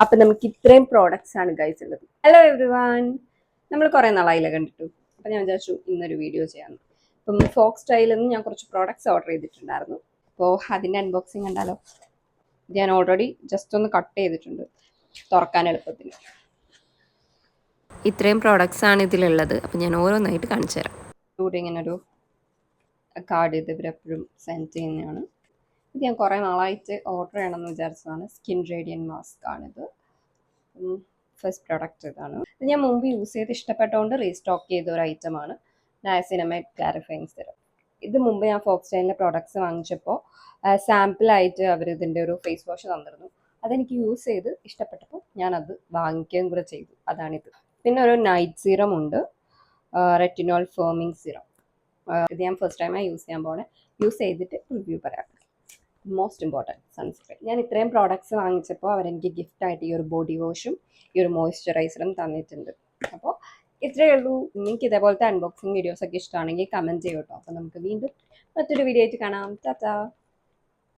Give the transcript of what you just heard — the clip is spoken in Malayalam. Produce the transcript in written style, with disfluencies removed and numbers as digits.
അപ്പം നമുക്ക് ഇത്രയും പ്രോഡക്റ്റ്സ് ആണ് ഗൈസ് ഉള്ളത്. ഹലോ എവ്രി വൺ, നമ്മൾ കുറേ നാളായില്ല കണ്ടിട്ടു. അപ്പം ഞാൻ വിചാരിച്ചു ഇന്നൊരു വീഡിയോ ചെയ്യാമെന്ന്. അപ്പം ഫോക്സ് സ്റ്റൈലിൽ നിന്ന് ഞാൻ കുറച്ച് പ്രോഡക്റ്റ്സ് ഓർഡർ ചെയ്തിട്ടുണ്ടായിരുന്നു. അപ്പോൾ അതിൻ്റെ അൺബോക്സിങ് കണ്ടാലോ? ഞാൻ ഓൾറെഡി ജസ്റ്റ് ഒന്ന് കട്ട് ചെയ്തിട്ടുണ്ട് തുറക്കാൻ എളുപ്പത്തിന്. ഇത്രയും പ്രോഡക്റ്റ്സ് ആണ് ഇതിലുള്ളത്. അപ്പം ഞാൻ ഓരോന്നായിട്ട് കാണിച്ചു തരാം. ഇവിടെ ഇങ്ങനെ ഒരു കാർഡ് ഇത് ഇവരെപ്പോഴും സെൻഡ് ചെയ്യുന്നതാണ്. ഇത് ഞാൻ കുറേ നാളായിട്ട് ഓർഡർ ചെയ്യണമെന്ന് വിചാരിച്ചതാണ്. സ്കിൻ റേഡിയൻ മാസ്ക് ആണിത്. ഫസ്റ്റ് പ്രൊഡക്റ്റ് ഇതാണ്. ഇത് ഞാൻ മുമ്പ് യൂസ് ചെയ്ത് ഇഷ്ടപ്പെട്ടുകൊണ്ട് റീസ്റ്റോക്ക് ചെയ്ത ഒരു ഐറ്റമാണ് നയസിനമൈഡ് ക്ലാരിഫയിങ് സിറം. ഇത് മുമ്പ് ഞാൻ ഫോക്സ് സ്റ്റൈലിൻ്റെ പ്രോഡക്റ്റ്സ് വാങ്ങിച്ചപ്പോൾ സാമ്പിളായിട്ട് അവർ ഇതിൻ്റെ ഒരു ഫേസ് വാഷ് തന്നിരുന്നു. അതെനിക്ക് യൂസ് ചെയ്ത് ഇഷ്ടപ്പെട്ടപ്പോൾ ഞാനത് വാങ്ങിക്കുകയും കൂടെ ചെയ്തു. അതാണിത്. പിന്നെ ഒരു നൈറ്റ് സീറം ഉണ്ട്, റെറ്റിനോൾ ഫേമിങ് സിറം. ഇത് ഞാൻ ഫസ്റ്റ് ടൈമായി യൂസ് ചെയ്യാൻ പോണേ. യൂസ് ചെയ്തിട്ട് റിവ്യൂ പറയാം. Most important sunscreen. ഞാൻ ഇത്രയും പ്രോഡക്റ്റ്സ് വാങ്ങിച്ചപ്പോൾ അവരെനിക്ക് ഗിഫ്റ്റായിട്ട് ഈ ഒരു ബോഡി വാഷും ഈ ഒരു മോയ്സ്ചറൈസറും തന്നിട്ടുണ്ട്. അപ്പോൾ ഇത്രയേ ഉള്ളൂ. നിങ്ങൾക്ക് ഇതേപോലത്തെ അൺബോക്സിങ് വീഡിയോസൊക്കെ ഇഷ്ടമാണെങ്കിൽ കമൻറ്റ് ചെയ്യൂ കേട്ടോ. അപ്പോൾ നമുക്ക് വീണ്ടും മറ്റൊരു വീഡിയോ ആയിട്ട് കാണാം. ടാറ്റാ.